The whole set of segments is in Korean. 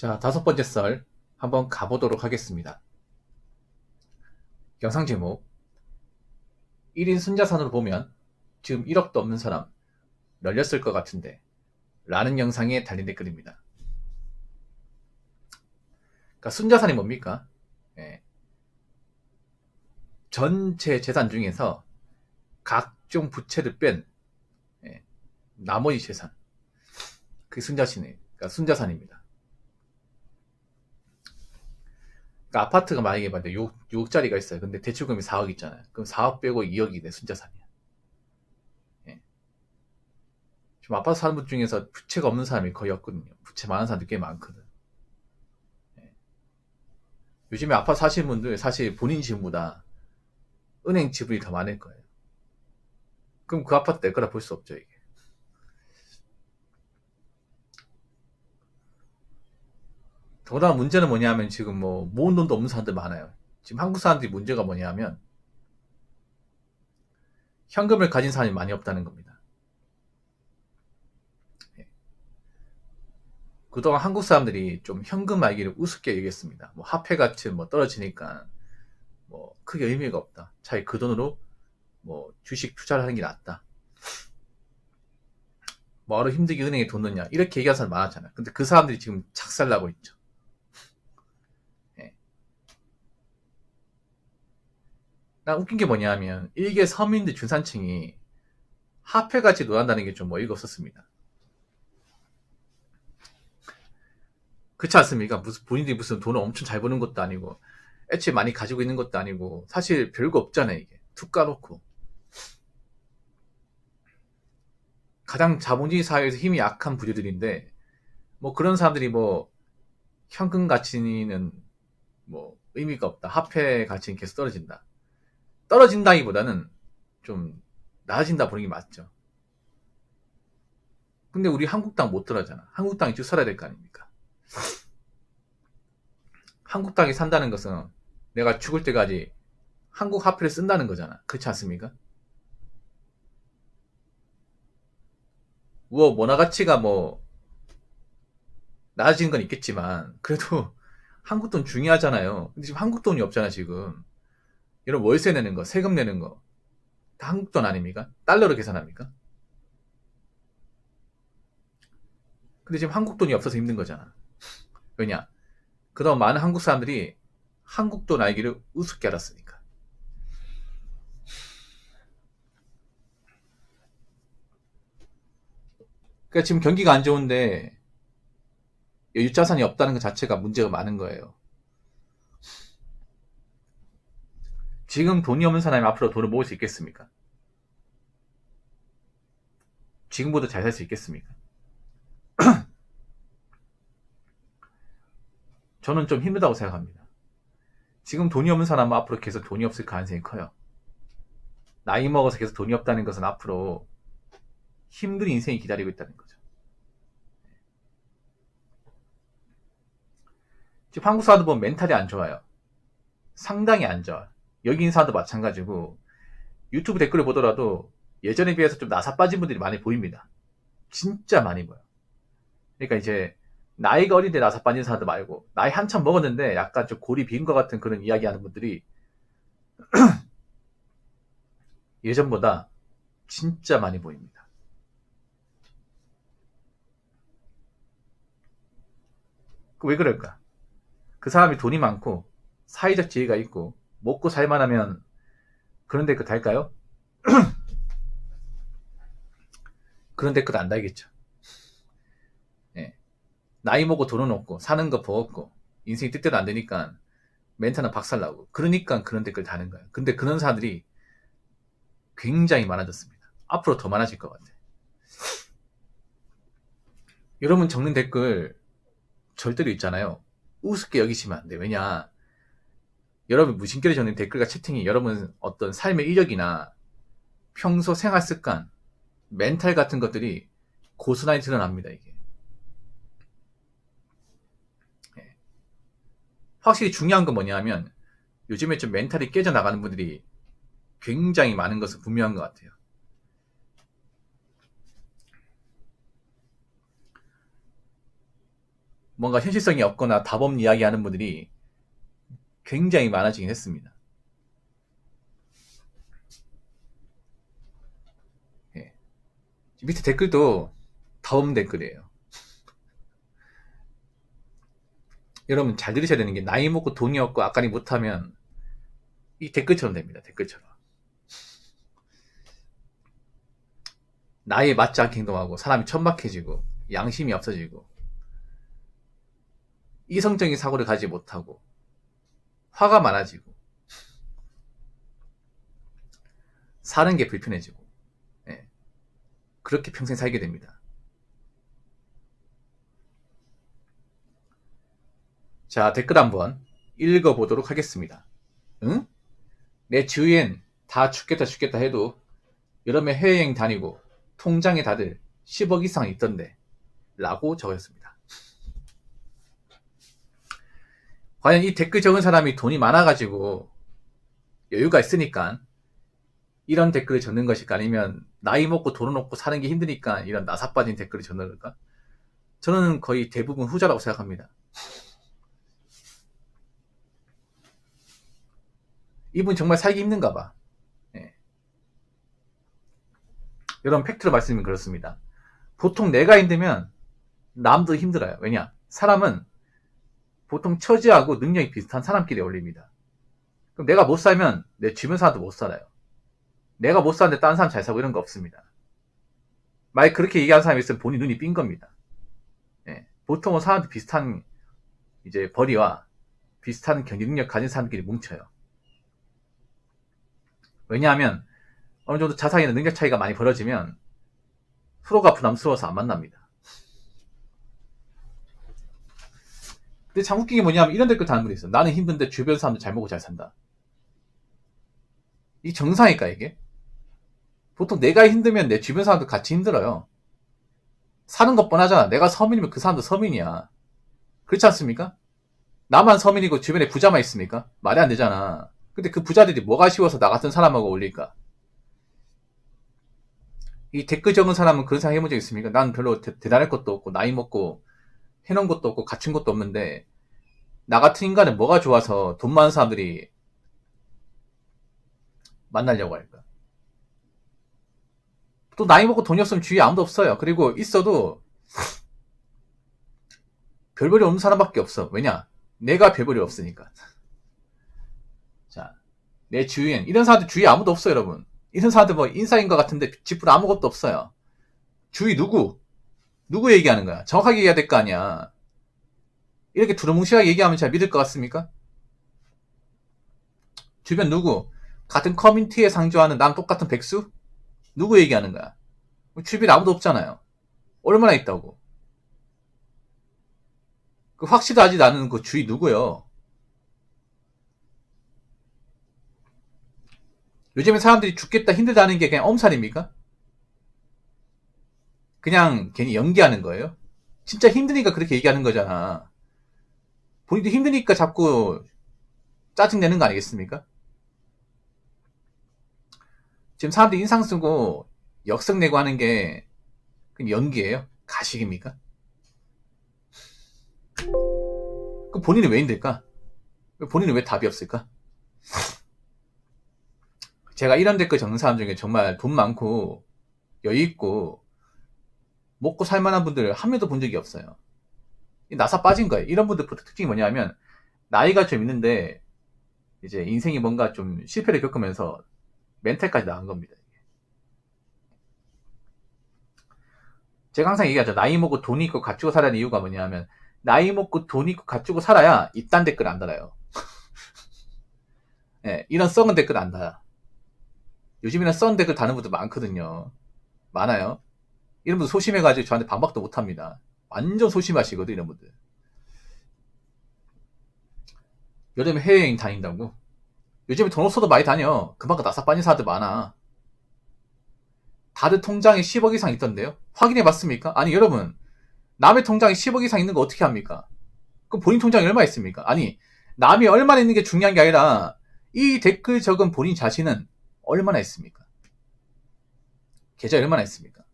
자, 다섯 번째 썰 한번 가보도록 하겠습니다. 영상 제목 1인 순자산으로 보면 지금 1억도 없는 사람 널렸을 것 같은데 라는 영상에 달린 댓글입니다. 그러니까 순자산이 뭡니까? 전체 재산 중에서 각종 부채를 뺀 나머지 재산, 그게 그러니까 순자산입니다. 그러니까 아파트가 만약에 6억짜리가 있어요. 근데 대출금이 4억 있잖아요. 그럼 4억 빼고 2억이 내 순자산이야. 지금 아파트 사는 분 중에서 부채가 없는 사람이 거의 없거든요. 부채 많은 사람들이 꽤 많거든. 요즘에 아파트 사시는 분들 사실 본인 지분보다 은행 지분이 더 많을 거예요. 그럼 그 아파트 내 거라 볼 수 없죠, 이게. 더구나 문제는 뭐냐면 지금 모은 돈도 없는 사람들 많아요. 지금 한국 사람들이 문제가 뭐냐면 현금을 가진 사람이 많이 없다는 겁니다. 그동안 한국 사람들이 좀 현금 말기를 우습게 얘기했습니다. 화폐 가치 떨어지니까 크게 의미가 없다. 차라리 그 돈으로 주식 투자를 하는 게 낫다. 뭐하러 힘들게 은행에 돈 넣냐 이렇게 얘기하는 사람 많았잖아요. 근데 그 사람들이 지금 착살나고 있죠. 난 웃긴 게 뭐냐면 일개 서민들 중산층이 화폐 가치 논한다는 게 좀 어이가 없었습니다. 그렇지 않습니까? 본인들이 무슨 돈을 엄청 잘 버는 것도 아니고 애초에 많이 가지고 있는 것도 아니고 사실 별거 없잖아요. 이게 툭 까놓고 가장 자본주의 사회에서 힘이 약한 부류들인데 그런 사람들이 현금 가치는 의미가 없다. 화폐 가치는 계속 떨어진다. 떨어진다기보다는 좀 나아진다 보는 게 맞죠. 근데 우리 한국당 못 들어가잖아. 한국당이 쭉 살아야 될 거 아닙니까? 한국당이 산다는 것은 내가 죽을 때까지 한국 화폐를 쓴다는 거잖아. 그렇지 않습니까? 원화 가치가 나아지는 건 있겠지만 그래도 한국 돈 중요하잖아요. 근데 지금 한국 돈이 없잖아 지금. 이런 월세 내는 거, 세금 내는 거 다 한국 돈 아닙니까? 달러로 계산합니까? 근데 지금 한국 돈이 없어서 힘든 거잖아. 왜냐? 그동안 많은 한국 사람들이 한국 돈 알기를 우습게 알았으니까. 그러니까 지금 경기가 안 좋은데 유자산이 없다는 것 자체가 문제가 많은 거예요. 지금 돈이 없는 사람이 앞으로 돈을 모을 수 있겠습니까? 지금보다 잘 살 수 있겠습니까? 저는 좀 힘들다고 생각합니다. 지금 돈이 없는 사람은 앞으로 계속 돈이 없을 가능성이 커요. 나이 먹어서 계속 돈이 없다는 것은 앞으로 힘든 인생이 기다리고 있다는 거죠. 지금 한국 사람들 보면 멘탈이 안 좋아요. 상당히 안 좋아. 여기 있는 사람도 마찬가지고 유튜브 댓글을 보더라도 예전에 비해서 좀 나사 빠진 분들이 많이 보입니다. 진짜 많이 보여. 그러니까 이제 나이가 어린데 나사 빠진 사람들 말고 나이 한참 먹었는데 약간 좀 골이 빈 것 같은 그런 이야기 하는 분들이 예전보다 진짜 많이 보입니다. 왜 그럴까? 그 사람이 돈이 많고 사회적 지위가 있고 먹고 살만하면 그런 댓글 달까요? 그런 댓글 안 달겠죠. 예. 나이 먹고 돈은 없고 사는 거 버겁고 인생이 뜻대로 안 되니까 멘트는 박살나고 그러니까 그런 댓글 다는 거예요. 근데 그런 사람들이 굉장히 많아졌습니다. 앞으로 더 많아질 것 같아요. 여러분 적는 댓글 절대로 있잖아요. 우습게 여기시면 안 돼요. 왜냐 여러분 무심결에 적는 댓글과 채팅이 여러분 어떤 삶의 이력이나 평소 생활 습관, 멘탈 같은 것들이 고스란히 드러납니다. 이게 확실히 중요한 건 뭐냐면 요즘에 좀 멘탈이 깨져 나가는 분들이 굉장히 많은 것은 분명한 것 같아요. 뭔가 현실성이 없거나 답 없는 이야기 하는 분들이 굉장히 많아지긴 했습니다. 예. 밑에 댓글도 답 없는 댓글이에요. 여러분 잘 들으셔야 되는 게, 나이 먹고 돈이 없고 악관이 못하면 이 댓글처럼 됩니다. 댓글처럼. 나이에 맞지 않게 행동하고, 사람이 천박해지고, 양심이 없어지고, 이성적인 사고를 가지 못하고, 화가 많아지고, 사는 게 불편해지고, 예. 그렇게 평생 살게 됩니다. 자, 댓글 한번 읽어보도록 하겠습니다. 응? 내 주위엔 다 죽겠다 해도 여름에 해외여행 다니고 통장에 다들 10억 이상 있던데 라고 적었습니다. 과연 이 댓글 적은 사람이 돈이 많아가지고 여유가 있으니까 이런 댓글을 적는 것일까, 아니면 나이 먹고 돈 없고 사는 게 힘드니까 이런 나사 빠진 댓글을 적는 걸까? 저는 거의 대부분 후자라고 생각합니다. 이분 정말 살기 힘든가 봐. 예. 여러분, 팩트로 말씀드리면 그렇습니다. 보통 내가 힘들면 남도 힘들어요. 왜냐? 사람은 보통 처지하고 능력이 비슷한 사람끼리 어울립니다. 그럼 내가 못 살면 내 주변 사람도 못 살아요. 내가 못 사는데 다른 사람 잘 사고 이런 거 없습니다. 만약 그렇게 얘기하는 사람이 있으면 본인 눈이 삔 겁니다. 예. 보통은 사람들 비슷한 이제 벌이와 비슷한 경제 능력 가진 사람끼리 뭉쳐요. 왜냐하면 어느 정도 자산이나 능력 차이가 많이 벌어지면 서로가 부담스러워서 안 만납니다. 근데 참 웃긴 게 뭐냐면 이런 댓글 다는 분이 있어. 나는 힘든데 주변 사람들 잘 먹고 잘 산다. 이 정상일까 이게? 보통 내가 힘들면 내 주변 사람도 같이 힘들어요. 사는 것 뻔하잖아. 내가 서민이면 그 사람도 서민이야. 그렇지 않습니까? 나만 서민이고 주변에 부자만 있습니까? 말이 안 되잖아. 근데 그 부자들이 뭐가 쉬워서 나 같은 사람하고 어울릴까? 이 댓글 적은 사람은 그런 생각 해본 적 있습니까? 난 별로 대단할 것도 없고 나이 먹고 해놓은 것도 없고 갖춘 것도 없는데 나 같은 인간은 뭐가 좋아서 돈 많은 사람들이 만나려고 할까? 또 나이 먹고 돈이 없으면 주위에 아무도 없어요. 그리고 있어도 별볼이 없는 사람밖에 없어. 왜냐? 내가 별볼이 없으니까. 자, 내 주위엔 이런 사람들 주위에 아무도 없어요, 여러분. 이런 사람들 뭐 인싸인 것 같은데 쥐뿔 아무것도 없어요. 주위 누구 얘기하는 거야? 정확하게 얘기해야 될 거 아니야. 이렇게 두루뭉실하게 얘기하면 잘 믿을 것 같습니까? 주변 누구? 같은 커뮤니티에 상주하는 나랑 똑같은 백수? 누구 얘기하는 거야? 주변에 아무도 없잖아요. 얼마나 있다고? 그 확실하지 않은 그 주위 누구요? 요즘에 사람들이 죽겠다 힘들다는 게 그냥 엄살입니까? 그냥 괜히 연기하는 거예요? 진짜 힘드니까 그렇게 얘기하는 거잖아. 본인도 힘드니까 자꾸 짜증내는 거 아니겠습니까? 지금 사람들이 인상 쓰고 역성 내고 하는 게 그냥 연기예요? 가식입니까? 그럼 본인은 왜 힘들까? 본인은 왜 답이 없을까? 제가 이런 댓글 적는 사람 중에 정말 돈 많고 여유있고 먹고 살만한 분들을 한 명도 본 적이 없어요. 나사 빠진 거예요. 이런 분들부터 특징이 뭐냐면 나이가 좀 있는데 이제 인생이 뭔가 좀 실패를 겪으면서 멘탈까지 나간 겁니다. 제가 항상 얘기하죠. 나이 먹고 돈 있고 갖추고 살아야 하는 이유가 뭐냐면 나이 먹고 돈 있고 갖추고 살아야 이딴 댓글 안 달아요. 네, 이런 썩은 댓글 안 달아. 요즘에는 썩은 댓글 다는 분들 많거든요. 많아요. 이런 분들 소심해가지고 저한테 반박도 못합니다. 완전 소심하시거든 이런 분들. 여름에 해외여행 다닌다고? 요즘에 돈 없어도 많이 다녀. 그만큼 나사 빠진 사람들 많아. 다들 통장에 10억 이상 있던데요? 확인해 봤습니까? 아니 여러분, 남의 통장에 10억 이상 있는 거 어떻게 합니까? 그럼 본인 통장에 얼마 있습니까? 아니, 남이 얼마나 있는 게 중요한 게 아니라 이 댓글 적은 본인 자신은 얼마나 있습니까? 계좌에 얼마나 있습니까?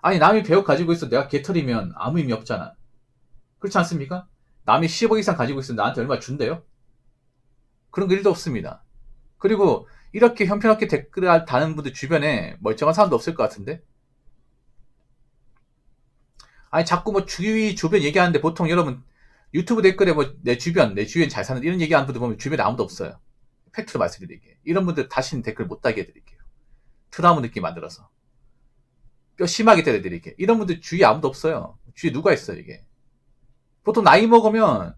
아니, 남이 100억 가지고 있어 내가 개털이면 아무 의미 없잖아. 그렇지 않습니까? 남이 10억 이상 가지고 있으면 나한테 얼마 준대요? 그런 거 1도 없습니다. 그리고 이렇게 형편없게 댓글을 다는 분들 주변에 멀쩡한 사람도 없을 것 같은데? 아니 자꾸 뭐 주위 주변 얘기하는데 보통 여러분 유튜브 댓글에 뭐 내 주변 잘 사는 이런 얘기하는 분들 보면 주변에 아무도 없어요. 팩트로 말씀드릴게요. 이런 분들 다시는 댓글 못 달게 해드릴게요. 트라우마 느낌 만들어서 뼈 심하게 때려드릴게요. 이런 분들 주위에 아무도 없어요. 주위에 누가 있어요 이게. 보통 나이 먹으면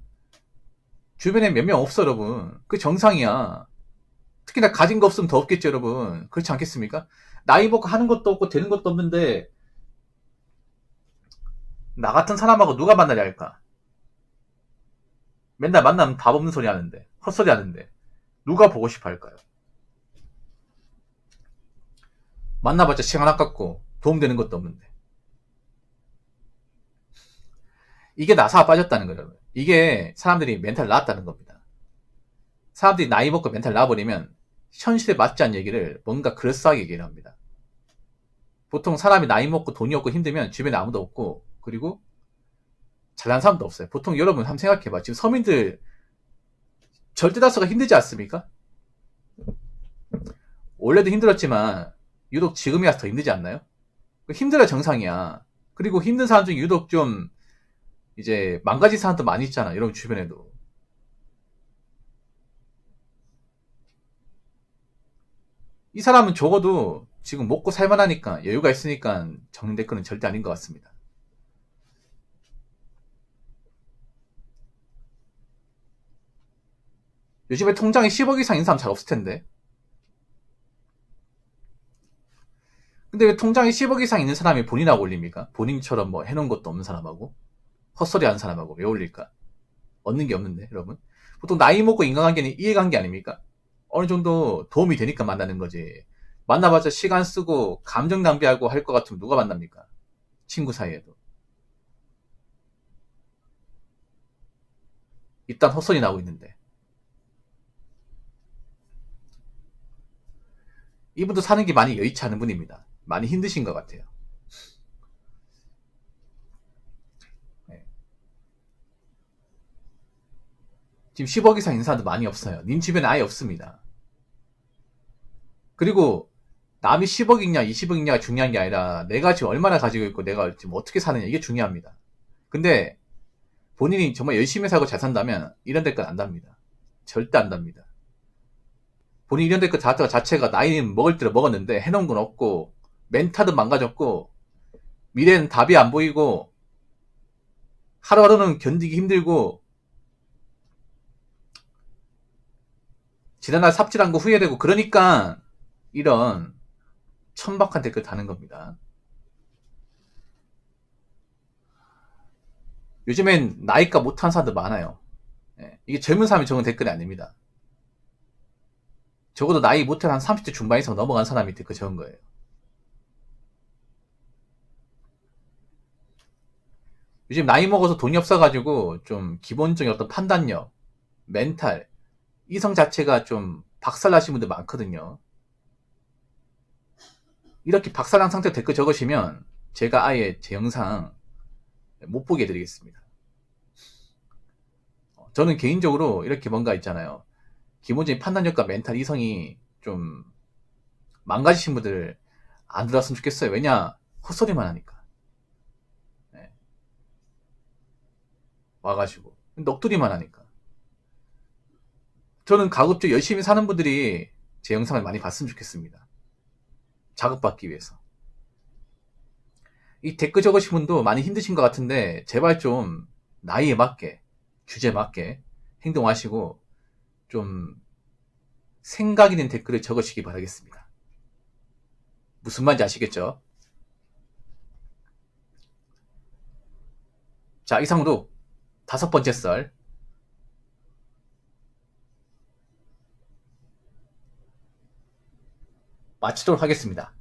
주변에 몇 명 없어 여러분. 그 정상이야. 특히나 가진 거 없으면 더 없겠죠 여러분. 그렇지 않겠습니까? 나이 먹고 하는 것도 없고 되는 것도 없는데 나 같은 사람하고 누가 만나려 할까? 맨날 만나면 답 없는 소리 하는데 헛소리 하는데 누가 보고 싶어 할까요? 만나봤자 시간 아깝고 도움되는 것도 없는데 이게 나사가 빠졌다는 거예요. 이게 사람들이 멘탈 나왔다는 겁니다. 사람들이 나이 먹고 멘탈 나와버리면 현실에 맞지 않는 얘기를 뭔가 그럴싸하게 얘기를 합니다. 보통 사람이 나이 먹고 돈이 없고 힘들면 주변에 아무도 없고 그리고 잘난 사람도 없어요. 보통 여러분 한번 생각해봐. 지금 서민들 절대 다수가 힘들지 않습니까? 원래도 힘들었지만 유독 지금이야 더 힘들지 않나요? 힘들어야 정상이야. 그리고 힘든 사람 중에 유독 좀 이제 망가진 사람도 많이 있잖아. 여러분 주변에도. 이 사람은 적어도 지금 먹고 살만하니까 여유가 있으니까 적는 댓글은 절대 아닌 것 같습니다. 요즘에 통장에 10억 이상 있는 사람 잘 없을 텐데. 근데 왜 통장에 10억 이상 있는 사람이 본인하고 올립니까? 본인처럼 뭐 해놓은 것도 없는 사람하고 헛소리 하는 사람하고 왜 올릴까? 얻는 게 없는데 여러분. 보통 나이 먹고 인간관계는 이해관계 아닙니까? 어느 정도 도움이 되니까 만나는 거지. 만나봤자 시간 쓰고 감정 낭비하고 할 것 같으면 누가 만납니까? 친구 사이에도. 일단 헛소리 나오고 있는데. 이분도 사는 게 많이 여의치 않은 분입니다. 많이 힘드신 것 같아요. 네. 지금 10억 이상 있는 사람도 많이 없어요. 님 주변에 아예 없습니다. 그리고 남이 10억 있냐 20억 있냐가 중요한 게 아니라 내가 지금 얼마나 가지고 있고 내가 지금 어떻게 사느냐 이게 중요합니다. 근데 본인이 정말 열심히 살고 잘 산다면 이런 댓글 안 답니다. 절대 안 답니다. 본인 이런 댓글 자체가 나이는 먹을 대로 먹었는데 해놓은 건 없고 멘탈도 망가졌고 미래는 답이 안 보이고 하루하루는 견디기 힘들고 지난날 삽질한 거 후회되고 그러니까 이런 천박한 댓글 다는 겁니다. 요즘엔 나이가 못한 사람들 많아요. 이게 젊은 사람이 적은 댓글이 아닙니다. 적어도 나이 못한 한 30대 중반 이상 넘어간 사람이 댓글 적은 거예요. 요즘 나이 먹어서 돈이 없어가지고 좀 기본적인 어떤 판단력, 멘탈, 이성 자체가 좀 박살나신 분들 많거든요. 이렇게 박살난 상태로 댓글 적으시면 제가 아예 제 영상 못 보게 해드리겠습니다. 저는 개인적으로 이렇게 뭔가 있잖아요. 기본적인 판단력과 멘탈, 이성이 좀 망가지신 분들 안 들었으면 좋겠어요. 왜냐? 헛소리만 하니까. 네. 와가지고. 넋두리만 하니까. 저는 가급적 열심히 사는 분들이 제 영상을 많이 봤으면 좋겠습니다. 자극받기 위해서. 이 댓글 적으신 분도 많이 힘드신 것 같은데 제발 좀 나이에 맞게, 주제에 맞게 행동하시고 좀 생각 있는 댓글을 적으시기 바라겠습니다. 무슨 말인지 아시겠죠? 자, 이상으로 5번째 썰 마치도록 하겠습니다.